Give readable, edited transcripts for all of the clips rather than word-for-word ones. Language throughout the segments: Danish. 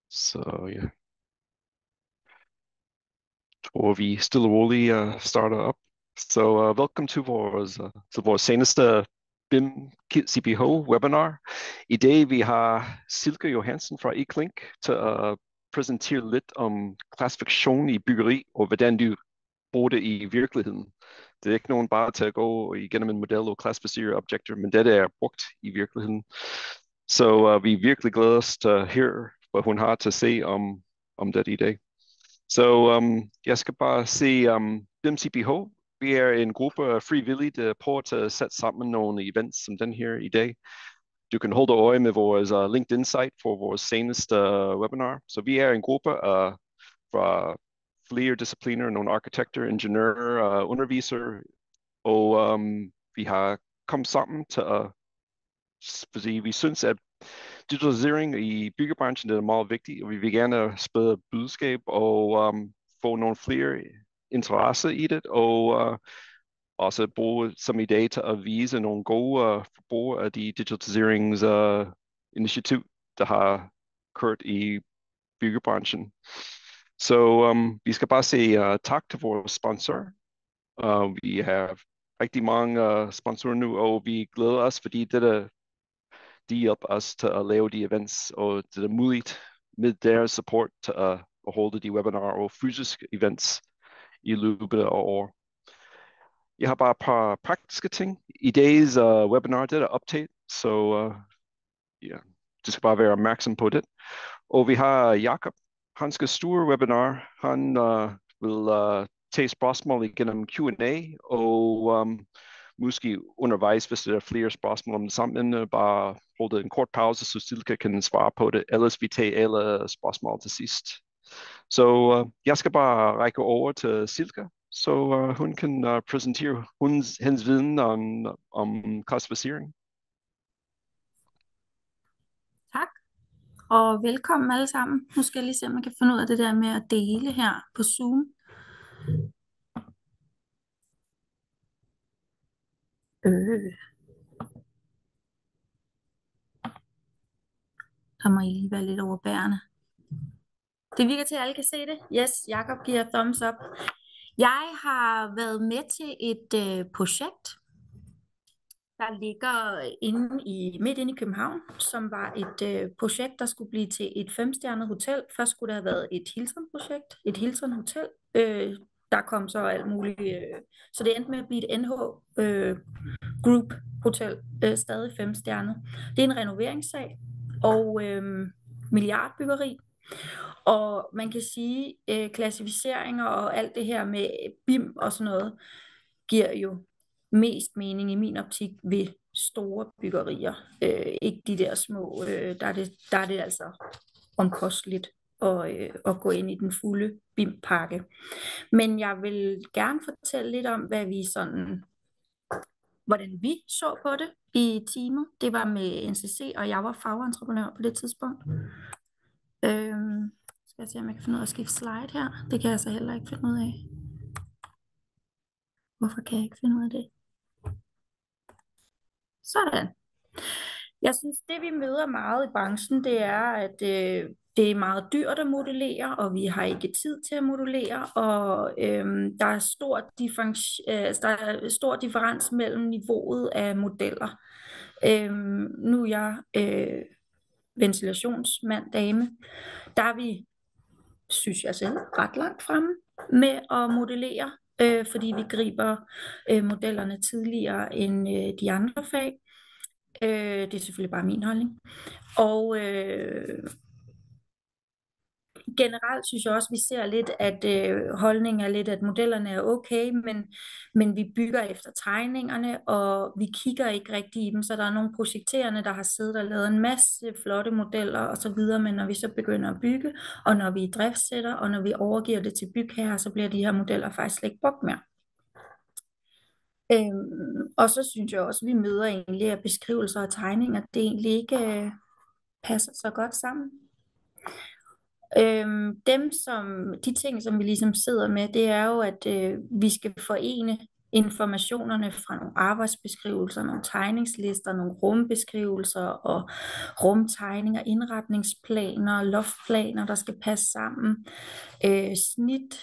Så jeg tror, vi stille og roligt starter op. Så velkommen til vores seneste BIM CPH webinar. I dag vi har Silke Johansen fra eClink til at præsentere lidt om klassifikation i byggeri og hvordan du bruger det i virkeligheden. Det er ikke nogen bare til at gå igennem en model og klassificere objekter, men det er brugt i virkeligheden. Så vi virkelig glæder os til at høre, hvad hun har til at sige om det i dag. Så jeg skal bare sige, BIM CPH, vi er en gruppe af frivillige, der prøver at sætte sammen nogle events som den her i dag. Du kan holde øje med vores LinkedIn-site for vores seneste webinar. Så vi er en gruppe fra flere discipliner, nogle arkitekter, ingeniører, undervisere, og vi har kommet sammen til at, fordi vi synes, at digitalisering i byggebranchen er meget vigtig, og vi vil gerne sprede budskab og få nogle flere interesse i det, og også bruge som idé til at vise nogle gode forbrugere af de digitaliseringsinitiativ, der har kørt i byggebranchen. Så vi skal bare sige tak til vores sponsor. Vi har rigtig mange sponsorer nu, og vi glæder os, fordi de hjælper os til at lave de events, og det er muligt med deres support til at holde de webinarer og fysiske events i løbet af år. Jeg har bare et par praktiske ting. I dagens webinar, det er optaget, så du skal bare være opmærksom på det. Og vi har Jakob. Han skal styre webinar. Han vil tage spørgsmål igennem Q&A, og måske undervejs, hvis der er flere spørgsmål om det samme, bare holde en kort pause, så Silke kan svare på det. Ellers vi tager alle spørgsmål til sidst. Så jeg skal bare række over til Silke, så hun kan præsentere hendes viden om klassificering. Tak, og velkommen alle sammen. Nu skal jeg lige se, om man kan finde ud af det der med at dele her på Zoom. Der må I lige være lidt overbærende. Det virker til, at alle kan se det. Yes, Jakob giver thumbs up. Jeg har været med til et projekt, der ligger midt inde i København, som var et projekt, der skulle blive til et 5-stjernet hotel. Først skulle der have været et Hilton-projekt, et Hilton-hotel. Der kom så alt muligt. Så det endte med at blive et NH Group Hotel, stadig 5-stjernet. Det er en renoveringssag og milliardbyggeri. Og man kan sige, klassificeringer og alt det her med BIM og sådan noget, giver jo mest mening i min optik ved store byggerier. Ikke de der små, der er det altså omkosteligt at gå ind i den fulde BIM-pakke. Men jeg vil gerne fortælle lidt om, hvordan vi så på det i teamet. Det var med NCC, og jeg var fagentreprenør på det tidspunkt. Skal jeg se, om jeg kan finde ud af at skifte slide her. Det kan jeg så heller ikke finde ud af. Hvorfor kan jeg ikke finde ud af det? Sådan. Jeg synes, det vi møder meget i branchen, det er, at det er meget dyrt at modellere, og vi har ikke tid til at modellere, og der er stor differens mellem niveauet af modeller. Nu er jeg ventilationsmand, dame. Der er vi, synes jeg selv, ret langt fremme med at modellere, fordi vi griber modellerne tidligere end de andre fag. Det er selvfølgelig bare min holdning. Og generelt synes jeg også, at vi ser lidt, at holdningen er lidt, at modellerne er okay, men vi bygger efter tegningerne, og vi kigger ikke rigtig i dem, så der er nogle projekterende, der har siddet og lavet en masse flotte modeller og så videre, men når vi så begynder at bygge, og når vi driftsætter, og når vi overgiver det til bygherrer, så bliver de her modeller faktisk slet ikke brugt mere. Og så synes jeg også, at vi møder egentlig, at beskrivelser og tegninger, det egentlig ikke passer så godt sammen. De ting, som vi ligesom sidder med, det er jo, at vi skal forene informationerne fra nogle arbejdsbeskrivelser, nogle tegningslister, nogle rumbeskrivelser og rumtegninger, indretningsplaner, loftplaner, der skal passe sammen, snit,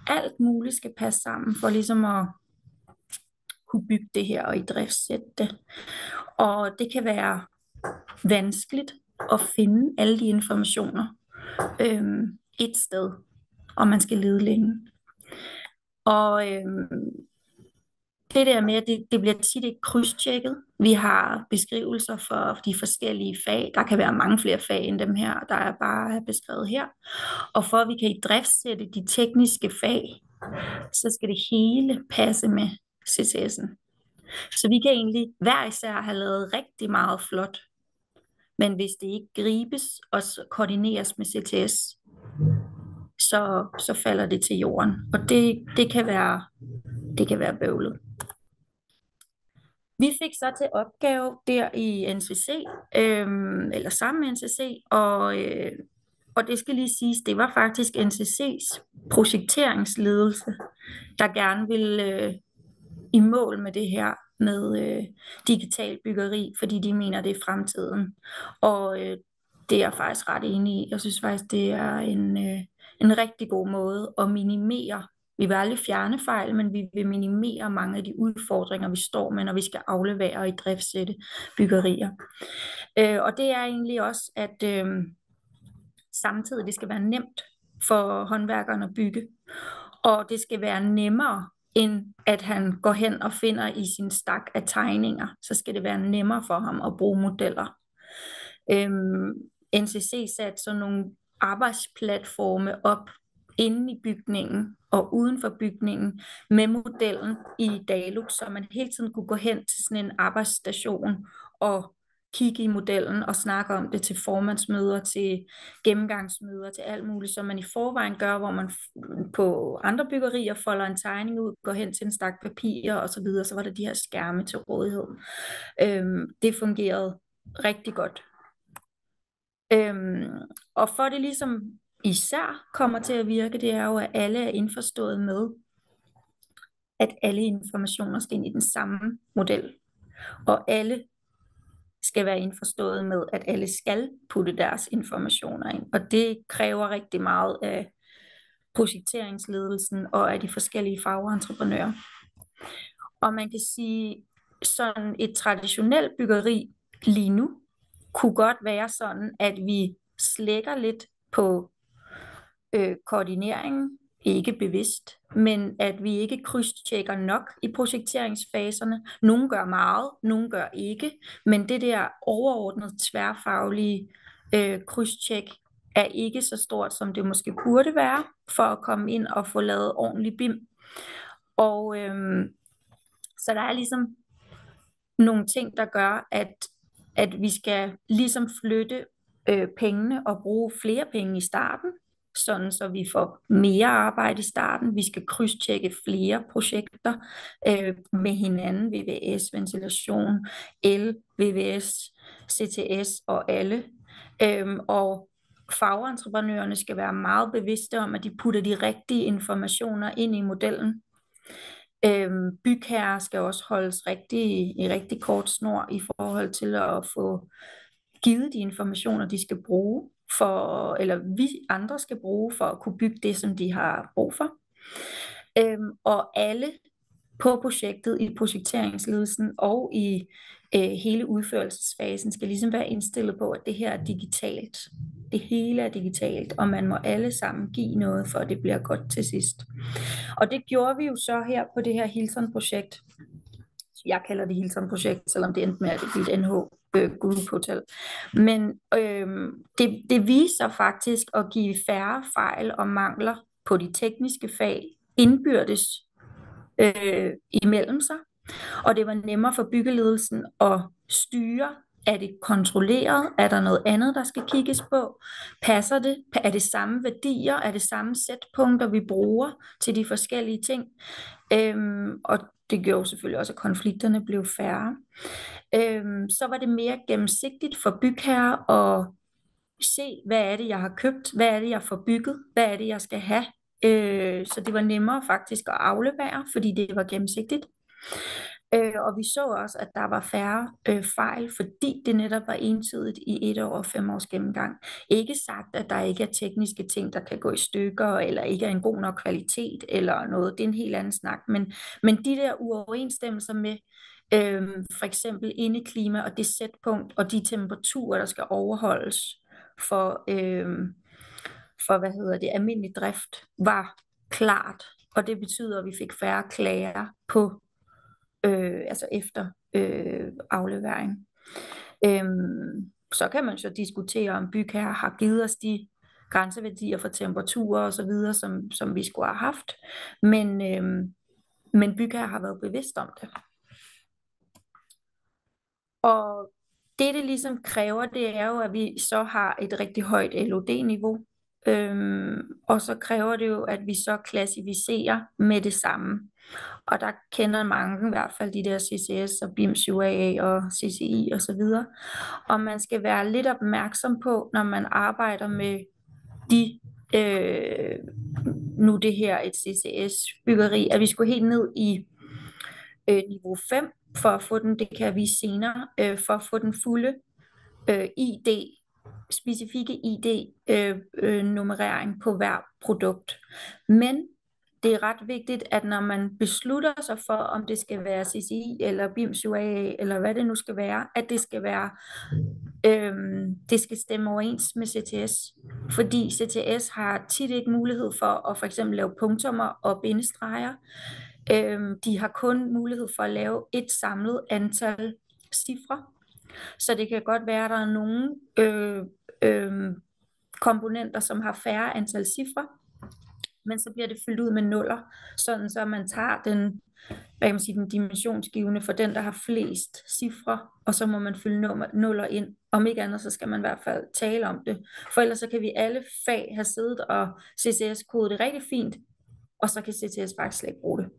alt muligt skal passe sammen for ligesom at kunne bygge det her og i driftsætte det. Og det kan være vanskeligt at finde alle de informationer et sted, og man skal lede længe. Og det der med, at det bliver tit ikke krydstjekket. Vi har beskrivelser for de forskellige fag. Der kan være mange flere fag end dem her, der er bare beskrevet her. Og for at vi kan i driftsætte de tekniske fag, så skal det hele passe med CTS'en. Så vi kan egentlig hver især have lavet rigtig meget flot. Men hvis det ikke gribes og koordineres med CTS, så falder det til jorden. Og det kan være bøvlet. Vi fik så til opgave der i NCC, eller sammen med NCC, og det skal lige siges, det var faktisk NCC's projekteringsledelse, der gerne ville i mål med det her med digital byggeri, fordi de mener, det er fremtiden. Og det er jeg faktisk ret enig i. Jeg synes faktisk, det er en rigtig god måde at minimere. Vi vil aldrig fjerne fejl, men vi vil minimere mange af de udfordringer, vi står med, når vi skal aflevere og i driftsætte byggerier. Og det er egentlig også, at samtidig det skal være nemt for håndværkerne at bygge. Og det skal være nemmere, end at han går hen og finder i sin stak af tegninger. Så skal det være nemmere for ham at bruge modeller. NCC satte sådan nogle arbejdsplatforme op inde i bygningen og uden for bygningen med modellen i Dalux, så man hele tiden kunne gå hen til sådan en arbejdsstation og kigge i modellen og snakke om det til formandsmøder, til gennemgangsmøder, til alt muligt, som man i forvejen gør, hvor man på andre byggerier folder en tegning ud, går hen til en stak papir og så videre, så var der de her skærme til rådighed. Det fungerede rigtig godt. Og for det ligesom især kommer til at virke, det er jo, at alle er indforstået med, at alle informationer skal ind i den samme model. Og alle skal være indforstået med, at alle skal putte deres informationer ind. Og det kræver rigtig meget af projekteringsledelsen og af de forskellige fagentreprenører. Og man kan sige, sådan et traditionelt byggeri lige nu, kunne godt være sådan, at vi slækker lidt på koordineringen, ikke bevidst, men at vi ikke krydstjekker nok i projekteringsfaserne. Nogle gør meget, nogle gør ikke, men det der overordnet tværfaglige krydstjek er ikke så stort, som det måske burde være, for at komme ind og få lavet ordentlig BIM. Og så der er ligesom nogle ting, der gør, at vi skal ligesom flytte pengene og bruge flere penge i starten, sådan så vi får mere arbejde i starten. Vi skal krydstjekke flere projekter med hinanden, VVS, ventilation, el, VVS, CTS og alle. Og fagentreprenørerne skal være meget bevidste om, at de putter de rigtige informationer ind i modellen. Bygherrer skal også holdes i rigtig kort snor i forhold til at få givet de informationer, de skal bruge, eller vi andre skal bruge for at kunne bygge det, som de har brug for. Og alle på projektet, i projekteringsledelsen og i hele udførelsesfasen, skal ligesom være indstillet på, at det her er digitalt. Det hele er digitalt, og man må alle sammen give noget, for at det bliver godt til sidst. Og det gjorde vi jo så her på det her Hilton-projekt. Jeg kalder det Hilton-projekt, selvom det endte med, at det blev et NH Group Hotel. Men det viser faktisk at give færre fejl og mangler på de tekniske fag indbyrdes imellem sig. Og det var nemmere for byggeledelsen at styre. Er det kontrolleret? Er der noget andet, der skal kigges på? Passer det? Er det samme værdier? Er det samme sætpunkter, vi bruger til de forskellige ting? Og det gjorde selvfølgelig også, at konflikterne blev færre. Så var det mere gennemsigtigt for bygherrer at se, hvad er det, jeg har købt? Hvad er det, jeg får bygget? Hvad er det, jeg skal have Så det var nemmere faktisk at aflevere, fordi det var gennemsigtigt. Og vi så også, at der var færre fejl, fordi det netop var entydigt i 1 år og 5 års gennemgang. Ikke sagt, at der ikke er tekniske ting, der kan gå i stykker, eller ikke er en god nok kvalitet, eller noget. Det er en helt anden snak. Men de der uoverensstemmelser med for eksempel indeklima og det sætpunkt, og de temperaturer, der skal overholdes for almindelig drift, var klart. Og det betyder, at vi fik færre klager på altså efter aflevering. Så kan man så diskutere, om bygherrer har givet os de grænseværdier for temperaturer og så videre, som vi skulle have haft. Men bygherrer har været bevidst om det. Og det ligesom kræver, det er jo, at vi så har et rigtig højt LOD-niveau. Og så kræver det jo, at vi så klassificerer med det samme. Og der kender mange i hvert fald de der CCS og BIMS UAA og CCI og så videre. Og man skal være lidt opmærksom på, når man arbejder med nu det her et CCS-byggeri, at vi skulle helt ned i niveau 5 for at få den, det kan jeg vise senere, for at få den fulde ID, specifikke ID-nummerering på hver produkt. Men det er ret vigtigt, at når man beslutter sig for, om det skal være CCI eller BIMS UAA, eller hvad det nu skal være, at det skal være, det skal stemme overens med CTS. Fordi CTS har tit ikke mulighed for at for eksempel lave punktummer og bindestreger. De har kun mulighed for at lave et samlet antal cifre. Så det kan godt være, at der er nogle komponenter, som har færre antal cifre, men så bliver det fyldt ud med nuller, sådan så man tager den, den dimensionsgivende for den, der har flest cifre, og så må man fylde nuller ind. Om ikke andet, så skal man i hvert fald tale om det. For ellers så kan vi alle fag have siddet og CCS-kodet det rigtig fint, og så kan CTS faktisk slet ikke bruge det.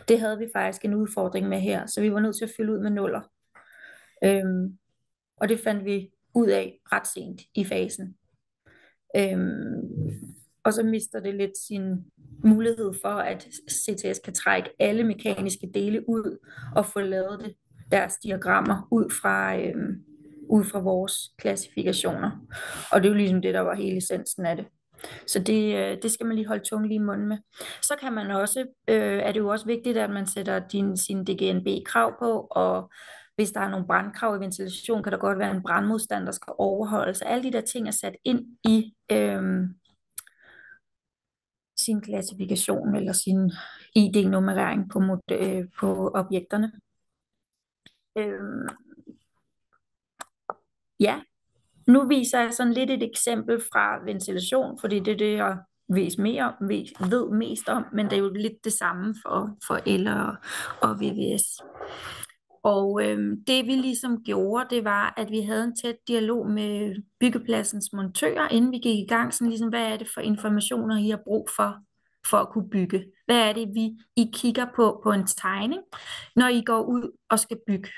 Det havde vi faktisk en udfordring med her, så vi var nødt til at fylde ud med nuller. Og det fandt vi ud af ret sent i fasen. Og så mister det lidt sin mulighed for, at CTS kan trække alle mekaniske dele ud og få lavet deres diagrammer ud fra vores klassifikationer. Og det er jo ligesom det, der var hele essensen af det. Så det skal man lige holde tungen lige i munden med. Så kan man også, er det jo også vigtigt, at man sætter sin DGNB-krav på, og hvis der er nogle brandkrav i ventilation, kan der godt være en brandmodstand, der skal overholdes. Alle de der ting er sat ind i sin klassifikation eller sin ID-nummerering på objekterne. Ja, nu viser jeg sådan lidt et eksempel fra ventilation, fordi det er det, jeg ved mest om, men det er jo lidt det samme for el og VVS. Og det vi ligesom gjorde, det var, at vi havde en tæt dialog med byggepladsens montører, inden vi gik i gang, sådan ligesom, hvad er det for informationer, I har brug for at kunne bygge? Hvad er det, I kigger på en tegning, når I går ud og skal bygge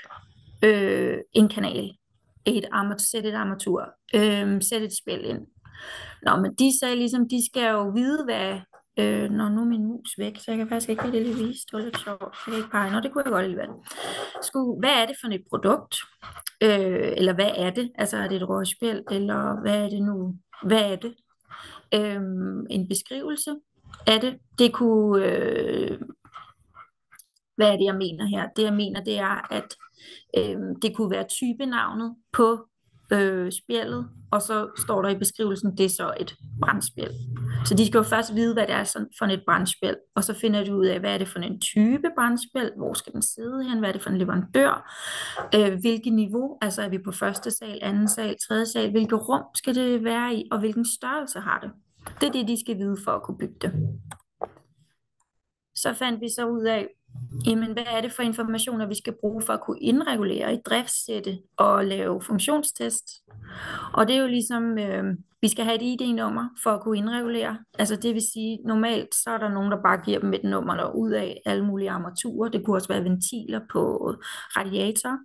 en kanal, sætte et armatur, sætte et spænd ind. Nå, men de sagde ligesom, de skal jo vide, hvad... nu er min mus væk, så jeg kan faktisk ikke lige vise. Det var lidt sjovt. Jeg kan ikke pege. Nå, det kunne jeg godt alligevel. Hvad er det for et produkt? Eller hvad er det? Altså er det et rørspjæld, eller hvad er det nu? Hvad er det? En beskrivelse af det. Det kunne... hvad er det, jeg mener her? Det, jeg mener, det er, at det kunne være typenavnet på spjældet, og så står der i beskrivelsen, det er så et brandspjæld. Så de skal jo først vide, hvad det er for et brandspjæld, og så finder de ud af, hvad er det for en type brandspjæld, hvor skal den sidde hen, hvad er det for en leverandør, hvilket niveau, altså er vi på første sal, anden sal, tredje sal, hvilket rum skal det være i, og hvilken størrelse har det. Det er det, de skal vide for at kunne bygge det. Så fandt vi så ud af, jamen, hvad er det for informationer, vi skal bruge for at kunne indregulere, i driftssætte og lave funktionstest. Og det er jo ligesom, vi skal have et ID-nummer for at kunne indregulere. Altså det vil sige, normalt så er der nogen, der bare giver dem et nummer der ud af alle mulige armaturer. Det kunne også være ventiler på radiator.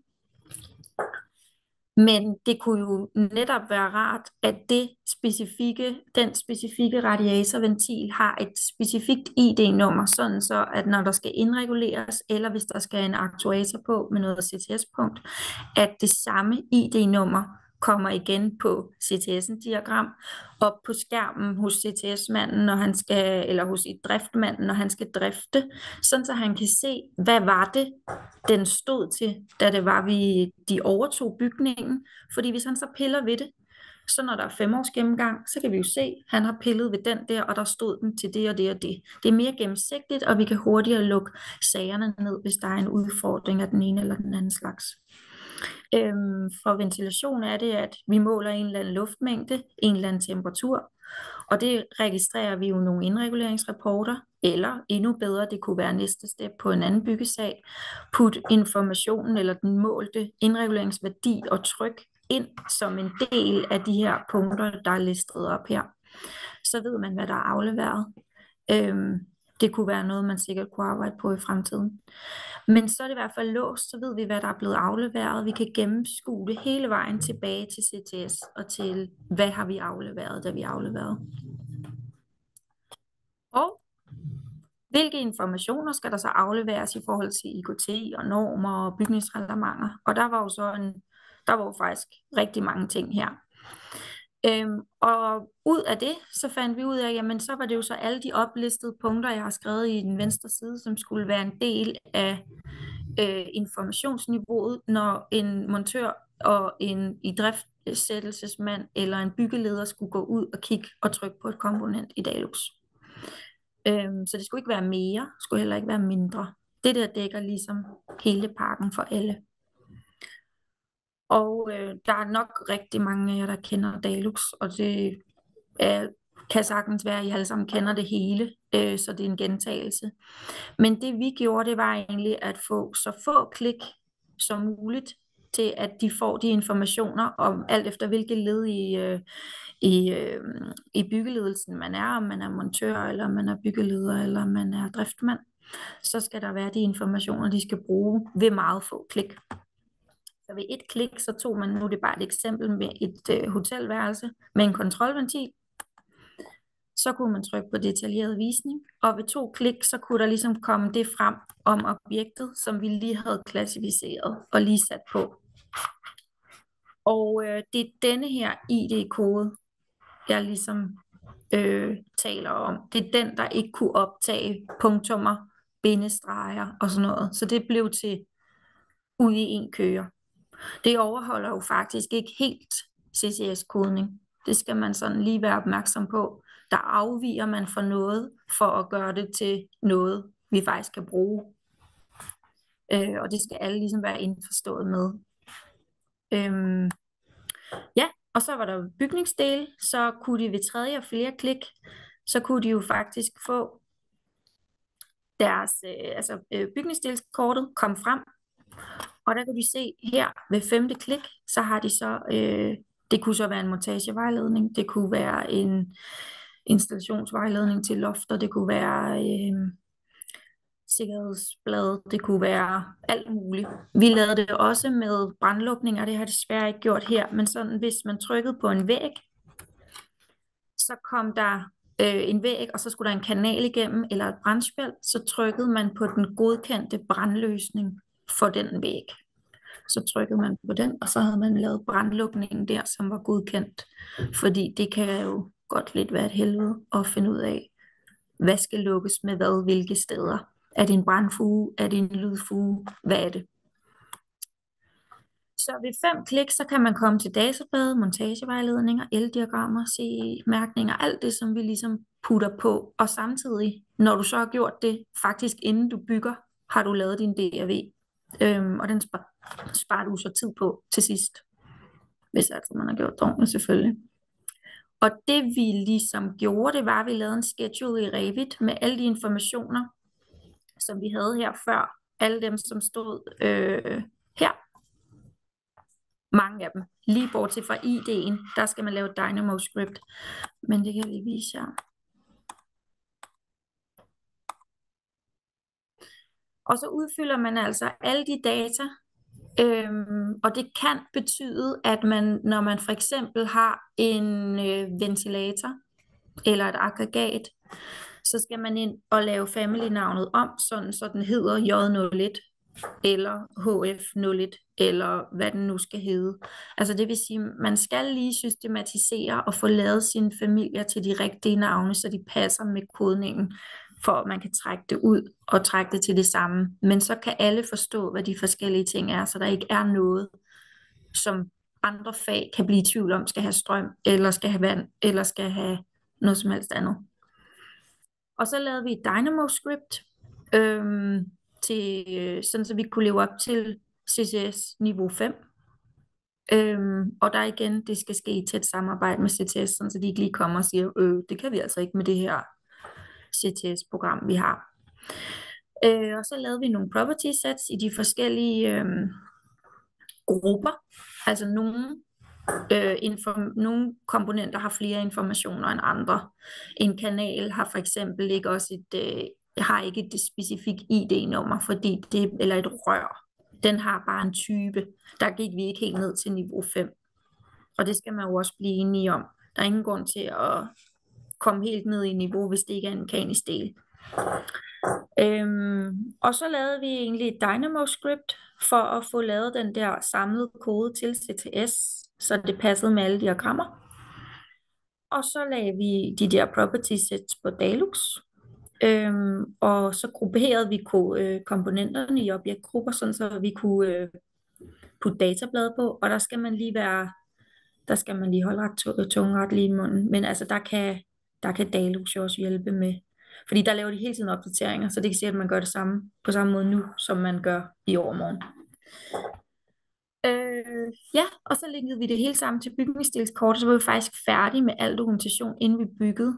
Men det kunne jo netop være rart, at den specifikke radiatorventil har et specifikt ID-nummer, sådan så at når der skal indreguleres, eller hvis der skal en aktuator på med noget CTS-punkt, at det samme ID-nummer kommer igen på CTS-diagram, op på skærmen hos CTS-manden, når han skal, eller hos i driftmanden, når han skal drifte, sådan så han kan se, hvad var det, den stod til, da det var, de overtog bygningen. Fordi hvis han så piller ved det, så når der er 5 års gennemgang, så kan vi jo se, at han har pillet ved den der, og der stod den til det og det og det. Det er mere gennemsigtigt, og vi kan hurtigere lukke sagerne ned, hvis der er en udfordring af den ene eller den anden slags. For ventilation er det, at vi måler en eller anden luftmængde, en eller anden temperatur, og det registrerer vi jo nogle indreguleringsrapporter, eller endnu bedre, det kunne være næste step på en anden byggesag, put informationen eller den målte indreguleringsværdi og tryk ind som en del af de her punkter, der er listet op her. Så ved man, hvad der er afleveret. Det kunne være noget, man sikkert kunne arbejde på i fremtiden. Men så er det i hvert fald låst, så ved vi, hvad der er blevet afleveret. Vi kan gennemskue det hele vejen tilbage til CTS og til, hvad har vi afleveret, da vi afleverede. Og hvilke informationer skal der så afleveres i forhold til IKT og normer og bygningsreglementer? Og der var jo faktisk rigtig mange ting her. Og ud af det, så fandt vi ud af, jamen så var det jo så alle de oplistede punkter, jeg har skrevet i den venstre side, som skulle være en del af informationsniveauet, når en montør og en idriftsættelsesmand eller en byggeleder skulle gå ud og kigge og trykke på et komponent i Dalux. Så det skulle ikke være mere, skulle heller ikke være mindre. Det der dækker ligesom hele pakken for alle. Og der er nok rigtig mange af jer, der kender Dalux, og det kan sagtens være, at I alle sammen kender det hele, så det er en gentagelse. Men det vi gjorde, det var egentlig at få så få klik som muligt, til at de får de informationer om alt efter hvilke led i byggeledelsen man er, om man er montør, eller man er byggeleder, eller man er driftmand. Så skal der være de informationer, de skal bruge ved meget få klik. Så ved et klik, så tog man, nu er det bare et eksempel med et hotelværelse med en kontrolventil, så kunne man trykke på detaljeret visning, og ved 2 klik, så kunne der ligesom komme det frem om objektet, som vi lige havde klassificeret og lige sat på. Og det er denne her ID-kode, jeg ligesom taler om. Det er den, der ikke kunne optage punktummer, bindestreger og sådan noget. Så det blev til ud i en køre. Det overholder jo faktisk ikke helt CCS-kodning. Det skal man sådan lige være opmærksom på. Der afviger man fra noget, for at gøre det til noget, vi faktisk kan bruge. Og det skal alle ligesom være indforstået med. Ja, og så var der bygningsdel, så kunne de ved 3. og 4. klik, så kunne de jo faktisk få deres bygningsdelskortet kom frem. Og der kan vi se her ved 5. klik, så har de så, det kunne så være en montagevejledning, det kunne være en installationsvejledning til lofter, det kunne være sikkerhedsblad, det kunne være alt muligt. Vi lavede det også med brandlukninger, det har jeg desværre ikke gjort her, men sådan hvis man trykkede på en væg, så kom der en væg, og så skulle der en kanal igennem, eller et brandspjald, så trykkede man på den godkendte brandløsning for den væg. Så trykkede man på den, og så havde man lavet brandlukningen der, som var godkendt. Fordi det kan jo godt lidt være et helvede at finde ud af, hvad skal lukkes med hvad, hvilke steder. Er det en brandfuge? Er det en lydfuge? Hvad er det? Så ved 5 klik, så kan man komme til database, montagevejledninger, eldiagrammer, CE-mærkninger, alt det, som vi ligesom putter på. Og samtidig, når du så har gjort det, faktisk inden du bygger, har du lavet din DRV. Og den sparer du så tid på til sidst. Hvis altså man har gjort det ordentligt, selvfølgelig. Og det vi ligesom gjorde, det var, at vi lavede en schedule i Revit med alle de informationer, som vi havde her før. Alle dem, som stod her. Mange af dem. Lige bortset fra ID'en, der skal man lave Dynamo script. Men det kan vi vise jer. Og så udfylder man altså alle de data, Og det kan betyde, at man, når man for eksempel har en ventilator eller et aggregat, så skal man ind og lave family-navnet om, sådan så den hedder J01 eller HF01 eller hvad den nu skal hedde. Altså det vil sige, man skal lige systematisere og få lavet sine familier til de rigtige navne, så de passer med kodningen, for at man kan trække det ud og trække det til det samme. Men så kan alle forstå, hvad de forskellige ting er, så der ikke er noget, som andre fag kan blive i tvivl om, skal have strøm, eller skal have vand, eller skal have noget som helst andet. Og så lavede vi et Dynamo script, sådan så vi kunne leve op til CCS niveau 5. Og der igen, det skal ske i tæt samarbejde med CTS, sådan så de ikke lige kommer og siger, det kan vi altså ikke med det her CTS-program, vi har. Og så lavede vi nogle property sets i de forskellige grupper. Altså nogle komponenter har flere informationer end andre. En kanal har for eksempel ikke også har ikke et specifikt ID-nummer, fordi eller et rør. Den har bare en type. Der gik vi ikke helt ned til niveau 5. Og det skal man jo også blive enige om. Der er ingen grund til at komme helt ned i niveau, hvis det ikke er en mekanisk del. Og så lavede vi egentlig et Dynamo script for at få lavet den der samlede kode til CTS, så det passede med alle diagrammer. Og så lagde vi de der property sets på Dalux. Og så grupperede vi komponenterne i objektgrupper, sådan så vi kunne putte datablad på, og der skal man lige holde tungen ret lige i munden. Men altså der kan Dalux jo også hjælpe med, fordi der laver de hele tiden opdateringer, så det kan sige, at man gør det samme på samme måde nu, som man gør i overmorgen. Ja, og så linkede vi det hele sammen til bygningsdelskort, så var vi faktisk færdige med al dokumentation, inden vi byggede.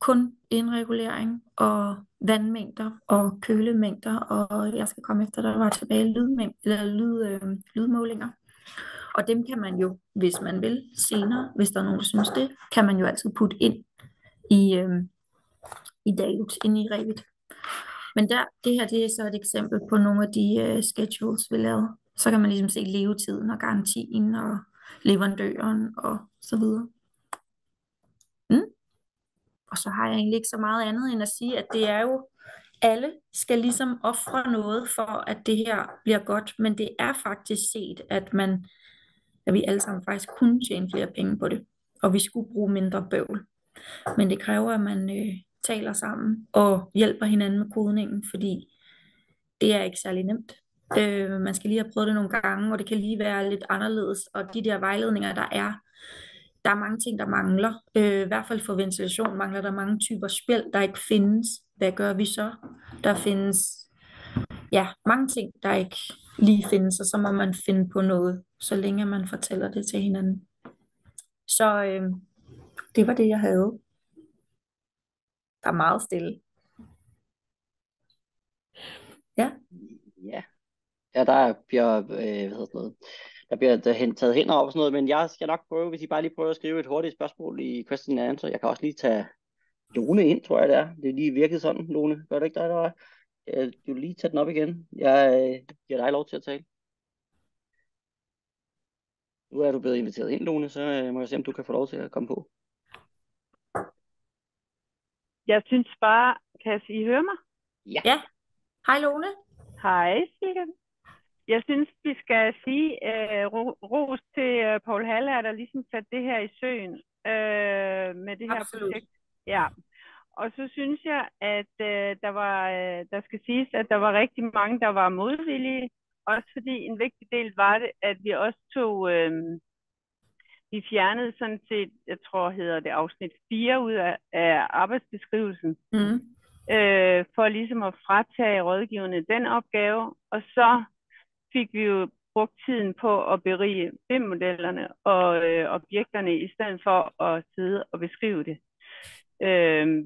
Kun indregulering og vandmængder og kølemængder, og jeg skal komme efter, der var tilbage lydmålinger. Og dem kan man jo, hvis man vil senere, hvis der er nogen, der synes det, kan man jo altid putte ind i Dalux, ind i Revit. Men det her det er så et eksempel på nogle af de schedules, vi lavede. Så kan man ligesom se levetiden og garantien og leverandøren og så videre. Og så har jeg egentlig ikke så meget andet end at sige, at det er jo, alle skal ligesom ofre noget for, at det her bliver godt, men det er faktisk set, at vi alle sammen faktisk kunne tjene flere penge på det, og vi skulle bruge mindre bøvl. Men det kræver, at man taler sammen og hjælper hinanden med kodningen, fordi det er ikke særlig nemt. Man skal lige have prøvet det nogle gange, og det kan lige være lidt anderledes, og de der vejledninger, der er mange ting, der mangler. I hvert fald for ventilation mangler der mange typer spjæld, der ikke findes. Hvad gør vi så? Der findes mange ting, der ikke lige findes, og så må man finde på noget, så længe man fortæller det til hinanden. Så det var det, jeg havde. Der er meget stille. Ja. Ja, der bliver, der bliver taget hænder op og sådan noget, men jeg skal nok prøve, hvis I bare lige prøver at skrive et hurtigt spørgsmål i question and answer. Jeg kan også lige tage Lone ind, tror jeg det er. Det er lige virket sådan, Lone. Gør det ikke dig, der var? Du vil lige tage den op igen. Jeg giver dig lov til at tale. Nu er du blevet inviteret ind, Lone, så må jeg se, om du kan få lov til at komme på. Jeg synes bare, kan I høre mig? Ja. Hej Lone. Hej, Silke. Jeg synes, vi skal sige ros til Paul Haller, der ligesom satte det her i søen med det her projekt. Ja. Og så synes jeg, at der skal siges, at der var rigtig mange, der var modvillige. Også fordi en vigtig del var det, at vi også tog, vi fjernede sådan set, jeg tror hedder det afsnit 4 ud af arbejdsbeskrivelsen. For ligesom at fratage rådgiverne den opgave, og så fik vi jo brugt tiden på at berige BIM-modellerne og objekterne, i stedet for at sidde og beskrive det.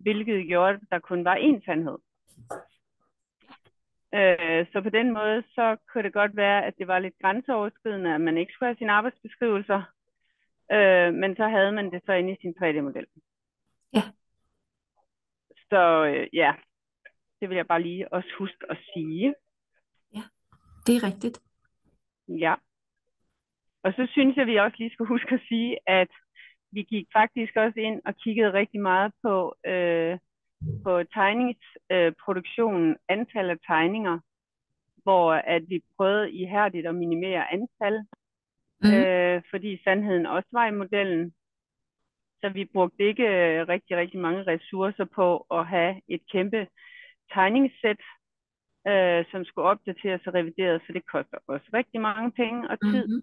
Hvilket gjorde, at der kun var én sandhed. Så på den måde, så kunne det godt være, at det var lidt grænseoverskridende, at man ikke skulle have sine arbejdsbeskrivelser, men så havde man det så inde i sin 3D-model. Ja. Så det vil jeg bare lige også huske at sige. Ja, det er rigtigt. Ja. Og så synes jeg, vi også lige skal huske at sige, at vi gik faktisk også ind og kiggede rigtig meget på tegningsproduktionen, antal af tegninger, hvor at vi prøvede ihærdigt at minimere antal, fordi sandheden også var i modellen. Så vi brugte ikke rigtig, rigtig mange ressourcer på at have et kæmpe tegningssæt, som skulle opdateres og revideres, så det koster også rigtig mange penge og tid.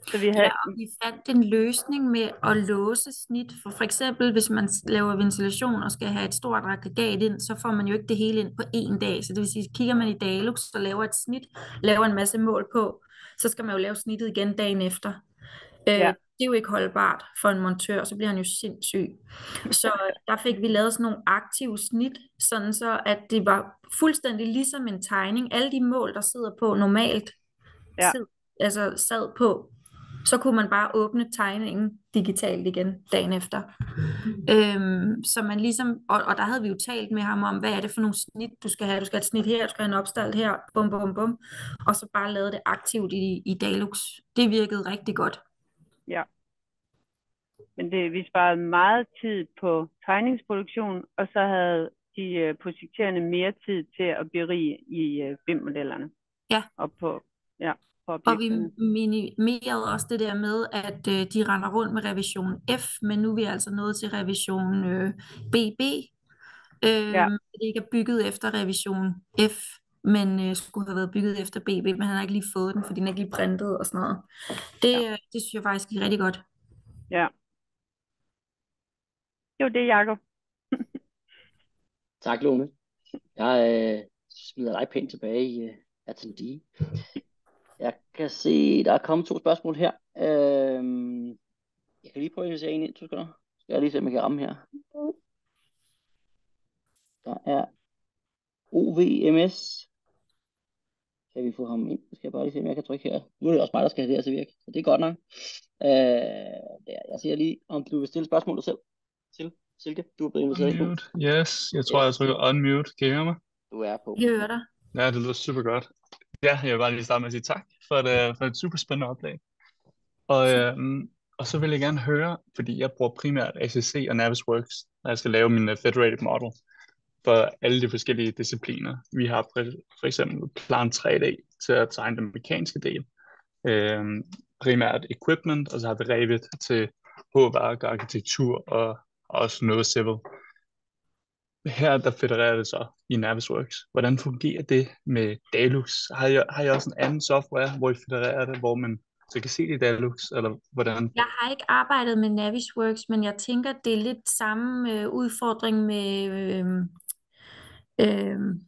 Så vi havde... Ja, og vi fandt en løsning med at låse snit. For eksempel, hvis man laver ventilation og skal have et stort aggregat ind, så får man jo ikke det hele ind på én dag. Så det vil sige, kigger man i Dalux og laver et snit, laver en masse mål på, så skal man jo lave snittet igen dagen efter. Ja. Det er jo ikke holdbart for en montør, så bliver han jo sindssyg. Så der fik vi lavet sådan nogle aktive snit, sådan så at det var fuldstændig ligesom en tegning. Alle de mål, der sidder på normalt, sad på, så kunne man bare åbne tegningen digitalt igen dagen efter. Så man ligesom, og der havde vi jo talt med ham om, hvad er det for nogle snit, du skal have. Du skal have et snit her, du skal have en opstald her, bum, bum, bum. Og så bare lave det aktivt i Dalux. Det virkede rigtig godt. Ja. Men vi sparede meget tid på tegningsproduktion, og så havde de projekterende mere tid til at berige i BIM-modellerne. Ja. Og vi minimerede også det der med, at de render rundt med revision F, men nu er vi altså nået til revision BB. Det ikke er bygget efter revision F, men skulle have været bygget efter BB, men han har ikke lige fået den, fordi den er ikke lige printet og sådan noget. Det synes jeg faktisk er rigtig godt. Ja. Jo, det er Jacob. Tak, Lone. Jeg smider dig pænt tilbage i attendee. Jeg kan se, der er kommet 2 spørgsmål her. Jeg kan lige prøve at se en ind, så skal jeg lige se, om jeg kan ramme her. Der er OVMS. Kan vi få ham ind? Skal jeg bare lige se, om jeg kan trykke her. Nu er det også mig, der skal have det her til virke, så det er godt nok. Jeg siger lige, om du vil stille spørgsmålet selv. Silke, du er blevet inviteret ind. Unmute. Yes, jeg tror, jeg trykker unmute. Kan I høre mig? Du er på. Jeg hører dig. Ja, det lyder super godt. Ja, jeg vil bare lige starte med at sige tak for et super spændende oplæg. Og så vil jeg gerne høre, fordi jeg bruger primært ACC og Navisworks, når jeg skal lave min federated model for alle de forskellige discipliner. Vi har for eksempel Plan 3D til at tegne den mekaniske del, primært equipment, og så har vi Revit til hårdværk og arkitektur og også noget civil. Her der federerer det så i Navisworks. Hvordan fungerer det med Dalux? Har I også en anden software, hvor I federerer det, hvor man så kan se det i Dalux, eller hvordan? Jeg har ikke arbejdet med Navisworks, men jeg tænker, det er lidt samme udfordring med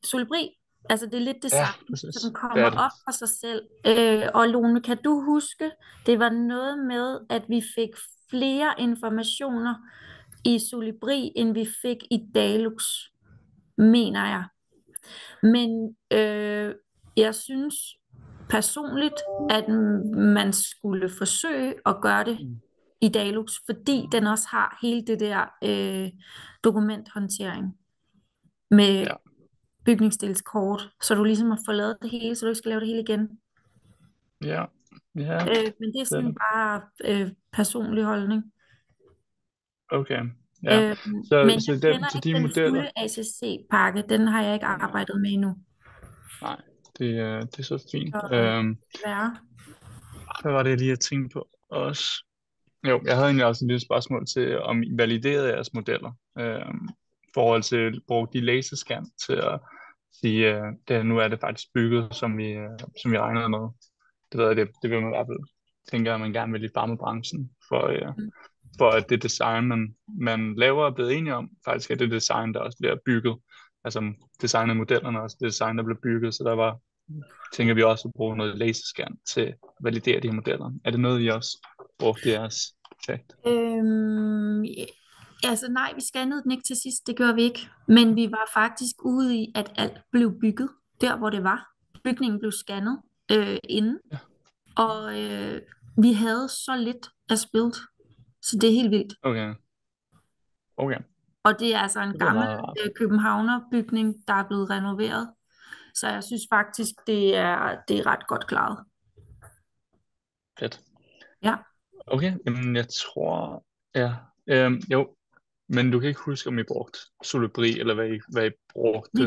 Solibri. Altså det er lidt det samme, så den kommer op for sig selv. Og Lone, kan du huske, det var noget med, at vi fik flere informationer i Solibri, end vi fik i Dalux, mener jeg. Men jeg synes personligt, at man skulle forsøge at gøre det i Dalux, fordi den også har hele det der dokumenthåndtering med bygningsdelskort, så du ligesom har fået lavet det hele, så du ikke skal lave det hele igen. Ja. Men det er sådan bare personlig holdning. Okay. Ja. Men så jeg kender ikke de den modeller... fulde ACC-pakke, den har jeg ikke arbejdet med endnu. Nej, det er så fint. Hvad var det, jeg lige havde tænkt på også? Jo, jeg havde egentlig også et lille spørgsmål til, om I validerede jeres modeller, i forhold til at bruge de laserscan til at sige, nu er det faktisk bygget, som vi regnede med. Det ved jeg, det vil man i hvert fald tænke, at man gerne vil i farmebranchen, for at det design, man laver er blevet enige om, faktisk er det design, der også bliver bygget. Altså designet modellerne også, det design, der bliver bygget, så tænker vi også at bruge noget laserscan til at validere de her modeller. Er det noget, I også brugte i jeres projekt? Altså nej, vi scannede den ikke til sidst, det gjorde vi ikke. Men vi var faktisk ude i, at alt blev bygget der, hvor det var. Bygningen blev scannet inden. Ja. Og vi havde så lidt as built, så det er helt vildt. Okay. Og det er altså en gammel københavnerbygning, der er blevet renoveret. Så jeg synes faktisk, det er ret godt klaret. Fedt. Ja. Okay, jamen jeg tror, ja, jo, men du kan ikke huske, om I brugte Solibri, eller hvad I brugte?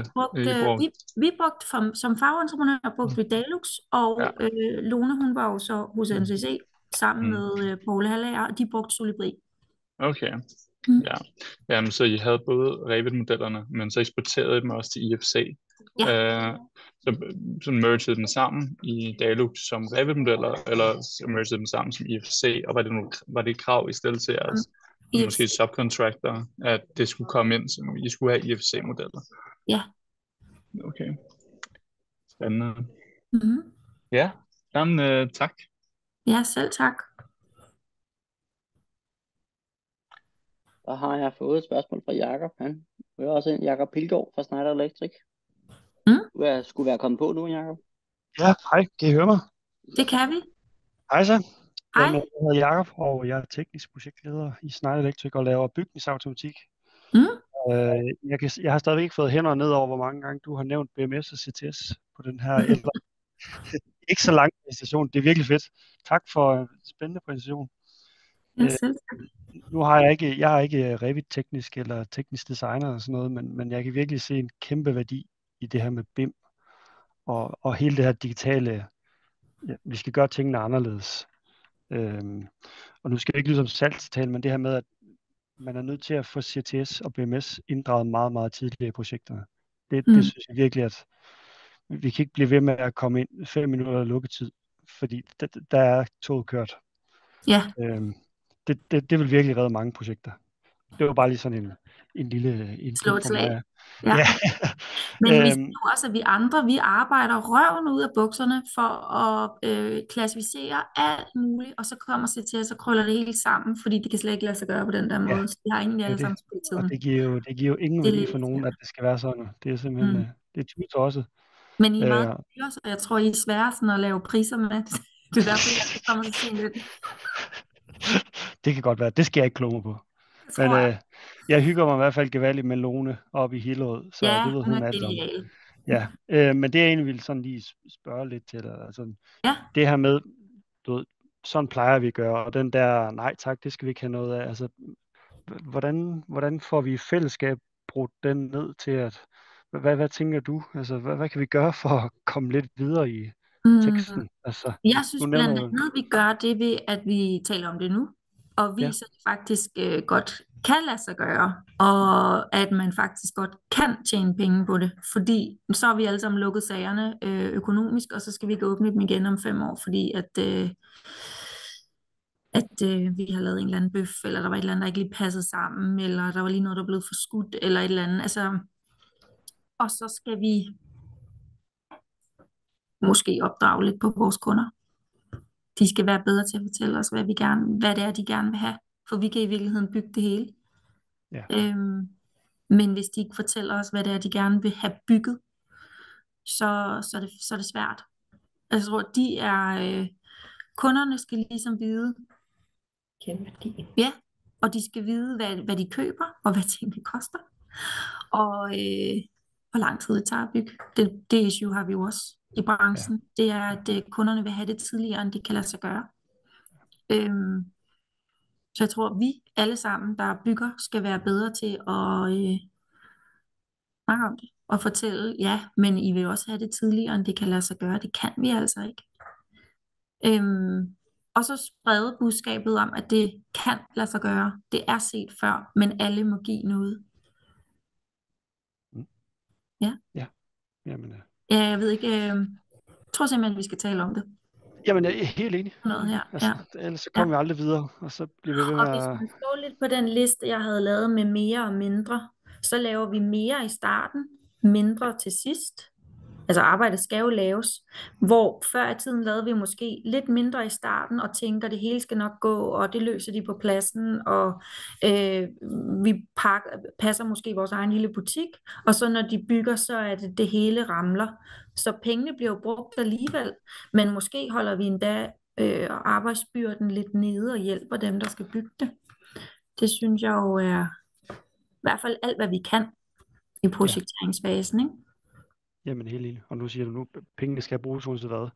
Vi brugte som fagentreprenør brugte vi Dalux, og Ja. Lone, hun var jo så hos NCC sammen med Poul Hallager, og de brugte Solibri. Okay, Mm. ja. Jamen, så I havde både Revit-modellerne, men så eksporterede I dem også til IFC. Ja. Så mergede dem sammen i Dalux som Revit-modeller, eller så mergede dem sammen som IFC, og var det et krav i stedet til jeres måske subcontractor, at det skulle komme ind, så I skulle have IFC-modeller? Ja. Okay. Spændende. Mm-hmm. Ja, jamen tak. Ja, selv tak. Så har jeg fået et spørgsmål fra Jakob. Han hører også ind. Jakob Pilgaard fra Schneider Electric. Du skulle være kommet på nu, Jakob. Ja, hej. Kan I høre mig? Det kan vi. Hej så. Hej. Jeg hedder Jakob, og jeg er teknisk projektleder i Schneider Electric og laver bygningsautomatik. Jeg har stadigvæk ikke fået hænder ned over, hvor mange gange du har nævnt BMS og CTS på den her ikke så lang præsentation. Det er virkelig fedt. Tak for en spændende præsentation. Ja, selv tak. Nu har jeg har ikke Revit-teknisk eller teknisk designer og sådan noget, men jeg kan virkelig se en kæmpe værdi i det her med BIM og hele det her digitale. Ja, vi skal gøre tingene anderledes. Og nu skal jeg ikke lyde som salgstale, men det her med, at man er nødt til at få CTS og BMS inddraget meget, meget tidligere i projekterne. Det synes jeg virkelig, at vi kan ikke blive ved med at komme ind 5 minutter lukketid, fordi der er toget kørt. Ja. Det vil virkelig redde mange projekter. Det var bare lige sådan en lille input for mig. Ja. Men vi siger jo også, at vi arbejder røven ud af bukserne for at klassificere alt muligt, og så kommer CTS og krøller det hele sammen, fordi det kan slet ikke lade sig gøre på den der måde. Så det har egentlig alle sammen spilletiden. Og det giver jo ingen værdi for nogen, at det skal være sådan. Det er simpelthen det er tydeligt også. Men I er meget dyre, så jeg tror, I er svære sådan at lave priser med. Det er derfor, jeg kommer til at se lidt. Det kan godt være. Det skal jeg ikke kloge mig på. Men jeg hygger mig i hvert fald gevaldigt med Lone oppe i Hillerød, så det ved hun alt om. Ja, men det jeg egentlig ville sådan lige spørge lidt til, altså, det her med, du ved, sådan plejer vi at gøre, og den der, nej tak, det skal vi ikke have noget af. Altså, hvordan får vi i fællesskab brugt den ned til at, hvad tænker du? Altså, hvad kan vi gøre for at komme lidt videre i teksten? Altså, jeg synes blandt andet, vi gør det ved, at vi taler om det nu, og viser, at det faktisk godt kan lade sig gøre, og at man faktisk godt kan tjene penge på det, fordi så har vi alle sammen lukket sagerne økonomisk, og så skal vi ikke åbne dem igen om 5 år, fordi at vi har lavet en eller anden bøf, eller der var et eller andet, der ikke lige passede sammen, eller der var lige noget, der blev forskudt, eller et eller andet. Altså, og så skal vi måske opdrage lidt på vores kunder. De skal være bedre til at fortælle os, hvad det er, de gerne vil have, for vi kan i virkeligheden bygge det hele. Ja. Men hvis de ikke fortæller os, hvad det er, de gerne vil have bygget, så er det svært. Altså, jeg tror, kunderne skal ligesom vide, og de skal vide, hvad de køber, og hvad tingene koster, og hvor lang tid det tager at bygge. Det issue har vi jo også i branchen. Det er, at kunderne vil have det tidligere, end det kan lade sig gøre. Så jeg tror, at vi alle sammen, der bygger, skal være bedre til at snakke om det og fortælle, men I vil også have det tidligere, end det kan lade sig gøre. Det kan vi altså ikke. Og så sprede budskabet om, at det kan lade sig gøre. Det er set før, men alle må give noget. Ja. Jamen, jeg ved ikke, jeg tror simpelthen, vi skal tale om det. Jamen, jeg er helt enig. Noget her. Altså, ellers så kommer vi aldrig videre, og så bliver vi ved med Og hvis man står lidt på den liste, jeg havde lavet med mere og mindre, så laver vi mere i starten, mindre til sidst. Altså arbejdet skal jo laves, hvor før i tiden lavede vi måske lidt mindre i starten, og tænker, det hele skal nok gå, og det løser de på pladsen, og vi passer måske vores egen lille butik, og så når de bygger, så er det hele ramler. Så pengene bliver jo brugt alligevel, men måske holder vi endda arbejdsbyrden lidt nede og hjælper dem, der skal bygge det. Det synes jeg jo er i hvert fald alt, hvad vi kan i projekteringsfasen, ikke? Jamen helt enig. Og nu siger du, pengene skal bruges uanset hvad.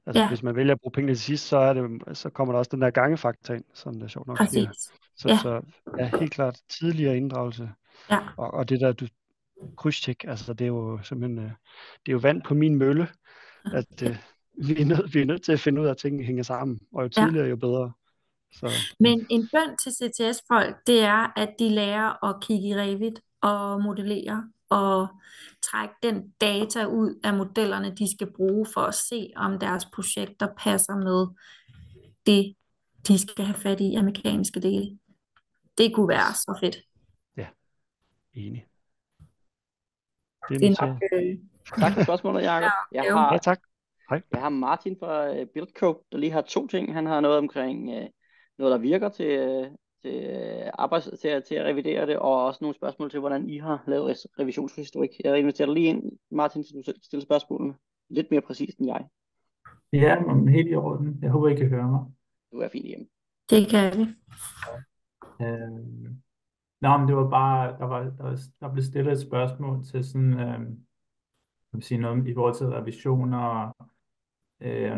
Altså, Ja, hvis man vælger at bruge pengene til sidst, så kommer der også den der gangefaktor ind, som der sjovt nok sker. præcis. Ja, Så ja, helt klart tidligere inddragelse. ja, Og det der, du krydstjek, altså det er jo simpelthen, det er jo vand på min mølle, at vi er nødt til at finde ud af, at tingene hænger sammen, og jo ja. tidligere, jo bedre. Så Men en bøn til CTS-folk, det er, at de lærer at kigge i Revit og modellere og trække den data ud af modellerne, de skal bruge for at se, om deres projekter passer med det, de skal have fat i af mekaniske dele. Det kunne være så fedt. ja, enig. Det er Det er noteret. nok, Tak for spørgsmålet, Jacob. Ja, tak. Hej. Jeg har Martin fra BuildCode, der lige har 2 ting. Han har noget omkring noget, der virker til at revidere det, og også nogle spørgsmål til, hvordan I har lavet revisionshistorik. Jeg inviterer dig lige ind, Martin, så du selv stiller spørgsmålene lidt mere præcist end jeg. Ja, men helt i orden. Jeg håber, I kan høre mig. Du er fint hjemme. det kan vi. Nå, men det var bare, der blev stillet et spørgsmål til sådan, jeg vil sige noget i forhold til revisioner, og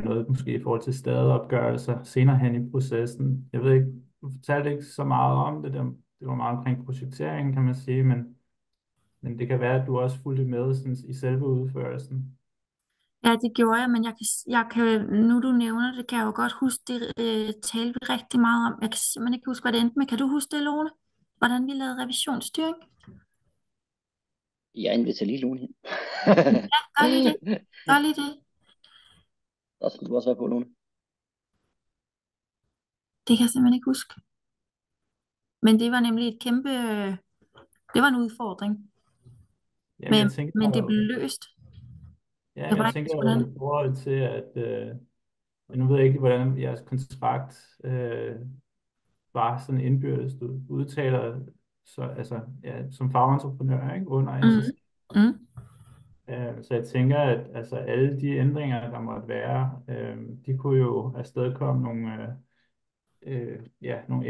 noget måske i forhold til stadeopgørelser senere hen i processen. Jeg ved ikke, du fortalte ikke så meget om det, det var meget omkring projekteringen, kan man sige, men det kan være, at du også fulgte med sådan, i selve udførelsen. Ja, det gjorde jeg, men jeg kan, nu du nævner det, kan jeg jo godt huske, det talte vi rigtig meget om. Jeg kan simpelthen ikke huske, hvad det endte med. Kan du huske det, Lone? Hvordan vi lavede revisionsstyring? Jeg inviterer lige Lone hen. Ja, gør lige det. Gør lige det. Og så du også være på, Lone. Det kan jeg simpelthen ikke huske. Men det var nemlig et kæmpe, det var en udfordring. Jamen, jeg tænker, Men det blev løst. ja, Det var jeg ikke tænker sådan. i forhold til, at nu ved jeg ikke, hvordan jeres kontrakt var sådan indbyrdes, du udtaler så, altså, ja, som fagentreprenør, ikke, under SSC. Så jeg tænker, at altså, alle de ændringer, der måtte være, de kunne jo afstedkomme nogle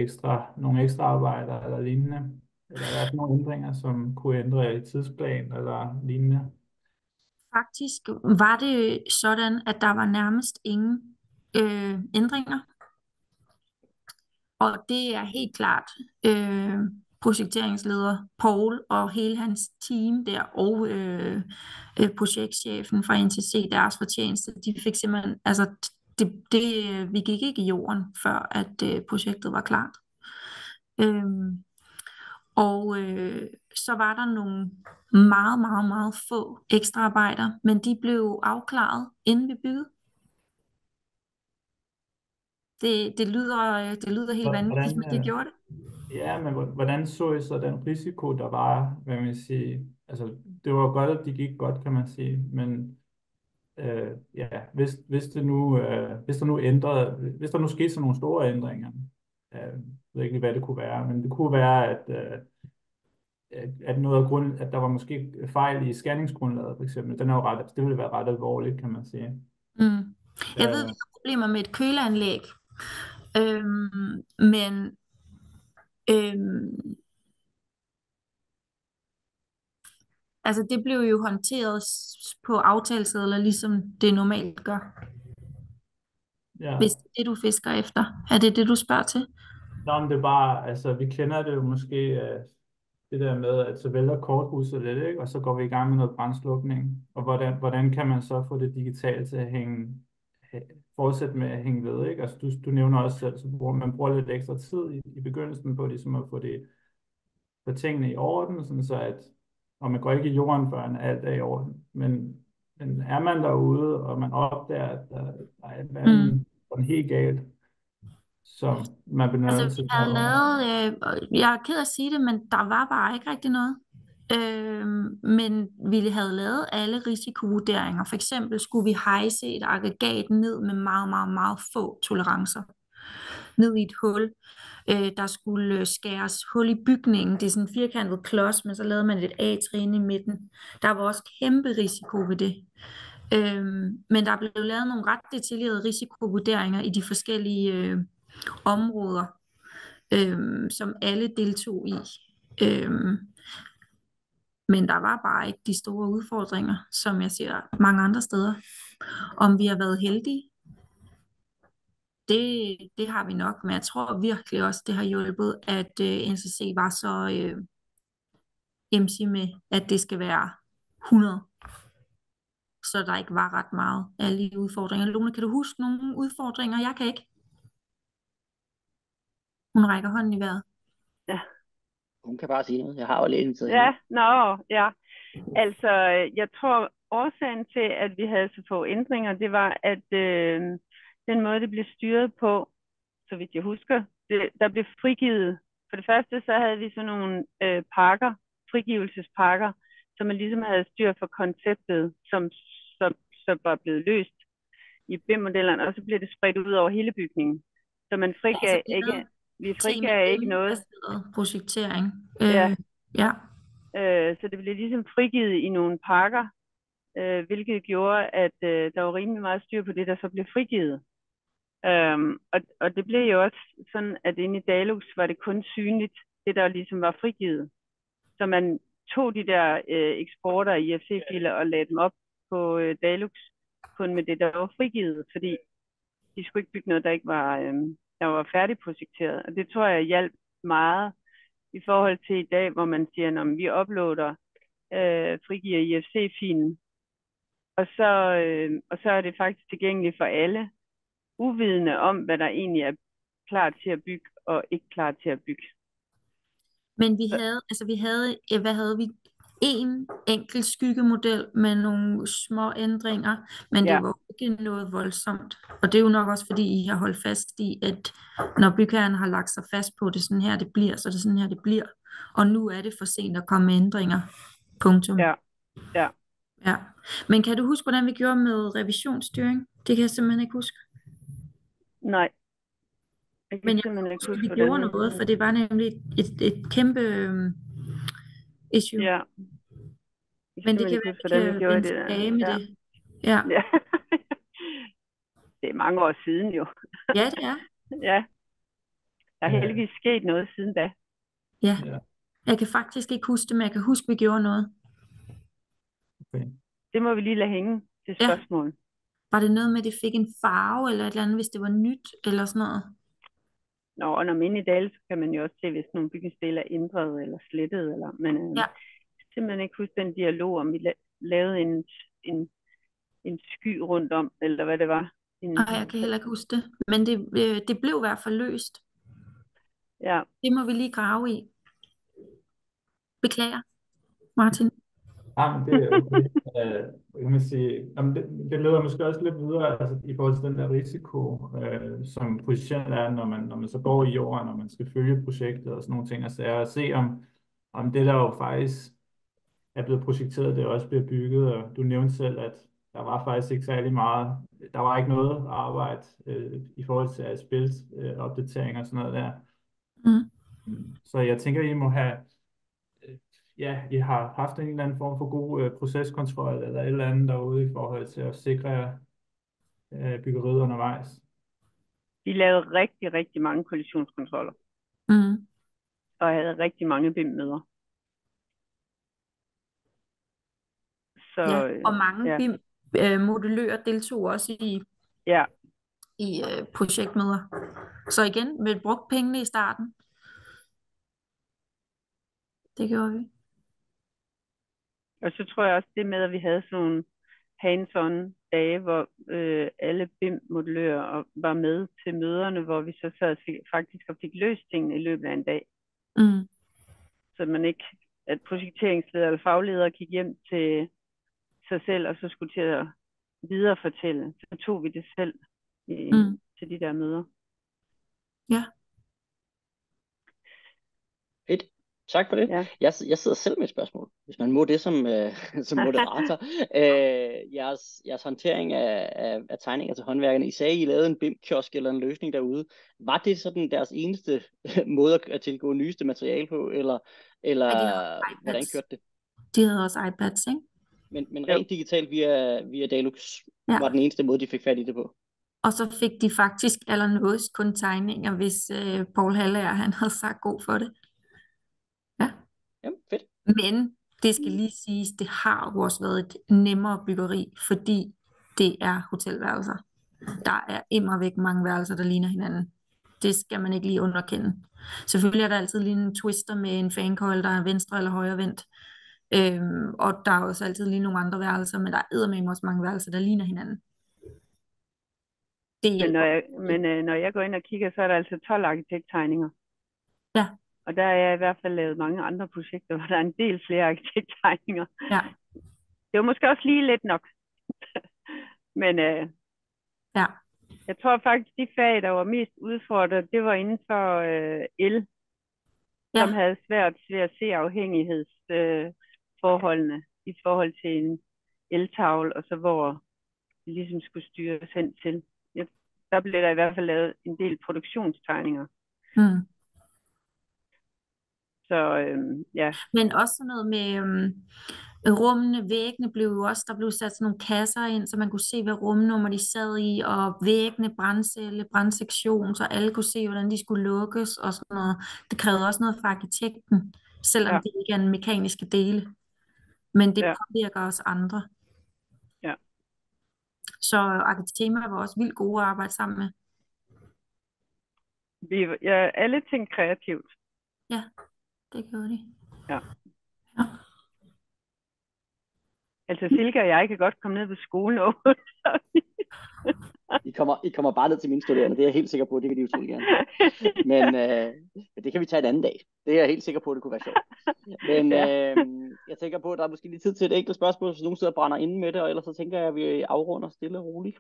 ekstra arbejder eller lignende. Eller er der nogle ændringer, som kunne ændre i tidsplan eller lignende? Faktisk var det sådan, at der var nærmest ingen ændringer. Og det er helt klart projekteringsleder Paul og hele hans team der, og projektchefen fra NTC, deres fortjeneste, de fik simpelthen, altså vi gik ikke i jorden, før at projektet var klart. Så var der nogle meget, meget, meget få ekstra arbejder, men de blev afklaret, inden vi byggede. Det lyder helt vanvittigt, men det gjorde det. Ja, men hvordan så I så den risiko, der var, hvad man sige, altså det var godt, at det gik godt, kan man sige, men ja, hvis der nu skete sådan nogle store ændringer, jeg ved ikke, hvad det kunne være, men det kunne være, at noget af grunden, at der var måske fejl i scanningsgrundlaget, for eksempel, det ville være ret alvorligt, kan man sige. Jeg ved, vi har problemer med et køleanlæg, men altså det blev jo håndteret på aftalesedler, ligesom det normalt gør. Ja. Hvis det er det, du fisker efter. Er det det, du spørger til? Nå, men det er bare, altså vi kender det jo måske, det der med, at så vælter korthuset lidt, ikke? Og så går vi i gang med noget brandslukning. Og hvordan kan man så få det digitale til at fortsætte med at hænge ved, ikke? Altså du nævner også selv, så man bruger lidt ekstra tid i begyndelsen på ligesom at få tingene i orden, sådan så at, og man går ikke i jorden, før alt er i orden. Men er man derude, og man opdager, at der er et andet helt galt, så man bliver nødt til havde lavet, jeg er ked af at sige det, men der var bare ikke rigtig noget. Men vi havde lavet alle risikovurderinger. For eksempel skulle vi hejse et aggregat ned med meget, meget, meget få tolerancer. Ned i et hul. Der skulle skæres hul i bygningen. Det er sådan en firkantet klods, men så lavede man et A-trin i midten. Der var også kæmpe risiko ved det. Men der blev lavet nogle ret detaljerede risikovurderinger i de forskellige områder, som alle deltog i. Men der var bare ikke de store udfordringer, som jeg ser mange andre steder. Om vi har været heldige? Det har vi nok, men jeg tror virkelig også, det har hjulpet, at NCC var så MC med, at det skal være 100, så der ikke var ret meget af alle de udfordringer. Lone, kan du huske nogle udfordringer? Jeg kan ikke. Hun rækker hånden i vejret. Ja. Hun kan bare sige noget. Jeg har jo lidt tid. Ja, ja. Altså, jeg tror, årsagen til, at vi havde så få ændringer, det var, at den måde, det blev styret på, så vidt jeg husker, der blev frigivet. For det første, så havde vi sådan nogle pakker, frigivelsespakker, som man ligesom havde styr for konceptet, som var blevet løst i BIM-modellerne, og så blev det spredt ud over hele bygningen. Så man frigav ikke noget. Projektering. Ja. Ja. Så det blev ligesom frigivet i nogle pakker, hvilket gjorde, at der var rimelig meget styr på det, der så blev frigivet. Og det blev jo også sådan, at inde i Dalux var det kun synligt, det der ligesom var frigivet. Så man tog de der eksporter i IFC-filer og lagde dem op på Dalux, kun med det, der var frigivet, fordi de skulle ikke bygge noget, der var færdigprojekteret. Og det tror jeg hjalp meget i forhold til i dag, hvor man siger, når vi uploader, frigiver IFC-filen, og så er det faktisk tilgængeligt for alle, uvidende om, hvad der egentlig er klar til at bygge og ikke klar til at bygge. Men vi havde en enkelt skyggemodel med nogle små ændringer, men det var ikke noget voldsomt. Og det er jo nok også fordi, I har holdt fast i, at når bygherren har lagt sig fast på, det sådan her det bliver, så det er sådan her det bliver. Og nu er det for sent at komme med ændringer. Punktum. Ja. Men kan du huske, hvordan vi gjorde med revisionsstyring? Det kan jeg simpelthen ikke huske. Nej. Men jeg husker, vi gjorde noget, for det var nemlig et kæmpe issue. Ja. Men det kan være, vi kan vende tilbage med det. Ja. Det er mange år siden jo. Ja, det er. Ja. Der er heldigvis sket noget siden da. Ja. Jeg kan faktisk ikke huske det, men jeg kan huske, vi gjorde noget. Okay. Det må vi lige lade hænge til spørgsmål. Ja. Var det noget med, at det fik en farve eller et eller andet, hvis det var nyt eller sådan noget? Og når man er inde i Dale, så kan man jo også se, hvis nogle bygningsdele er ændret eller slettet. Men simpelthen ikke huske den dialog, om vi lavede en sky rundt om, eller hvad det var. Jeg kan heller ikke huske det. Men det blev i hvert fald løst. Ja. Det må vi lige grave i. Beklager, Martin. Ja, men det er okay. Kan man sige, det leder måske også lidt videre altså, i forhold til den der risiko, som positionen er, når man så går i jorden, når man skal følge projektet og sådan nogle ting, altså at se om det der jo faktisk er blevet projekteret, det også bliver bygget, og du nævnte selv, at der var faktisk ikke særlig meget, der var ikke noget arbejde i forhold til at spille opdateringer og sådan noget der. Så jeg tænker, I må have I har haft en eller anden form for god proceskontrol eller et eller andet derude i forhold til at sikre byggeriet undervejs. Vi lavede rigtig, rigtig mange kollisionskontroller. Og havde rigtig mange BIM-møder. Og mange BIM-modellører deltog også i projektmøder. Så igen, vi brugte pengene i starten. Det gjorde vi. Og så tror jeg også det med, at vi havde sådan nogle hands-on dage, hvor alle BIM-modellører var med til møderne, hvor vi så sad faktisk og fik løst tingene i løbet af en dag. Så man ikke, at projekteringsleder eller fagleder gik hjem til sig selv, og så skulle til at viderefortælle. Så tog vi det selv til de der møder. Ja. Fedt. Tak for det. Ja. Jeg sidder selv med et spørgsmål, hvis man må det som moderator. Jeres håndtering af tegninger til håndværkerne. I sagde, I lavede en BIM-kiosk eller en løsning derude. Var det sådan deres eneste måde at tilgå nyeste materiale på, eller hvordan kørte det? De havde også iPads, ikke? Men rent digitalt via Dalux var den eneste måde, de fik fat i det på. Og så fik de faktisk allernådigst kun tegninger, hvis Paul Hallager, han havde sagt god for det. Ja. Jamen, fedt. Men det skal lige siges, det har jo også været et nemmere byggeri, fordi det er hotelværelser. Der er immervæk mange værelser, der ligner hinanden. Det skal man ikke lige underkende. Selvfølgelig er der altid lige en twister med en fancoil, der er venstre eller højre vendt. Og der er også altid lige nogle andre værelser, men der er eddermame også mange værelser, der ligner hinanden. Det når jeg går ind og kigger, så er der altså 12 arkitekttegninger. Ja. Og der er jeg i hvert fald lavet mange andre projekter, hvor der er en del flere arkitekttegninger. Ja. Det var måske også lige lidt nok. Men ja. Jeg tror faktisk, de fag, der var mest udfordret, det var inden for el, som havde svært ved at se afhængighedsforholdene i forhold til en eltavle, og så hvor det ligesom skulle styres hen til. Der blev der i hvert fald lavet en del produktionstegninger. Mm. Så ja. Men også sådan noget med rummene, væggene blev jo også, der blev sat sådan nogle kasser ind, så man kunne se, hvad rumnummer de sad i, og væggene, brandcelle, brandsektion, så alle kunne se, hvordan de skulle lukkes og sådan noget. Det krævede også noget fra arkitekten, selvom det ikke er en mekaniske dele. Men det påvirker også andre. Ja. Så Arkitema var også vildt gode at arbejde sammen med. Alle ting kreativt. Ja, det gjorde de. Ja. Altså Silke og jeg kan godt komme ned på skolen og I kommer bare ned til mine studerende, det er jeg helt sikker på, det vil de utrolig gerne. Men det kan vi tage en anden dag. Det er jeg helt sikker på, det kunne være sjovt. Men jeg tænker på, at der er måske lige tid til et enkelt spørgsmål, hvis nogen sidder og brænder inde med det, og ellers så tænker jeg, at vi afrunder stille og roligt.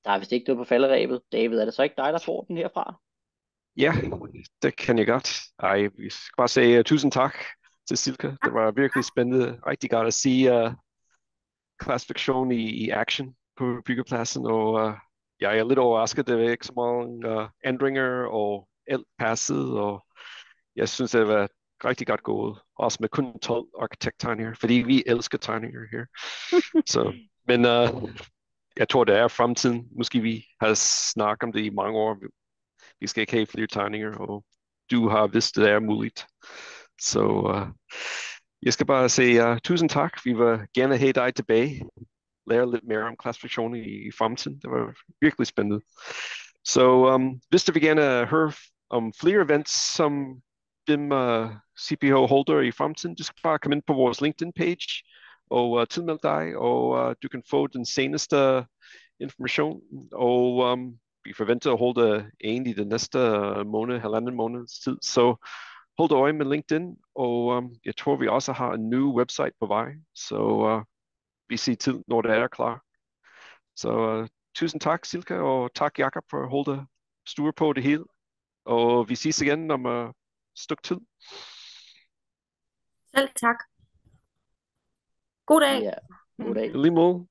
Der er vist ikke noget på falderebet. David, er det så ikke dig, der får den herfra? Ja, det kan jeg godt. Vi skal bare sige tusind tak til Silke. Det var virkelig spændende. Rigtig godt at se klassifikation i action på byggepladsen. Og jeg er lidt overrasket, det var ikke så mange ændringer, og alt passede. Og jeg synes, det var rigtig godt gået. Også med kun 12 arkitekttegninger, fordi vi elsker tegninger her. Men jeg tror, det er fremtiden. Måske vi har snakket om det i mange år. Vi skal ikke have flere tegninger, og du har vist, det er muligt. Så jeg skal bare sige tusind tak. Vi vil gerne have dig tilbage. Lære lidt mere om klassifikation i fremtiden. Det var virkelig spændende. Så hvis du vil gerne høre om flere events, som BIM CPH holder i fremtiden, du skal bare komme ind på vores LinkedIn-page og tilmelde dig, og du kan få den seneste information, og vi forventer at holde en i den næste halvanden måneds tid, så hold øje med LinkedIn, og jeg tror, vi også har en ny website på vej, så vi ser til, når det er klar. Så tusind tak, Silke, og tak, Jakob, for at holde styr på det hele, og vi ses igen om et stykke tid. Selv tak. God dag. Ja, god dag. Lige måde.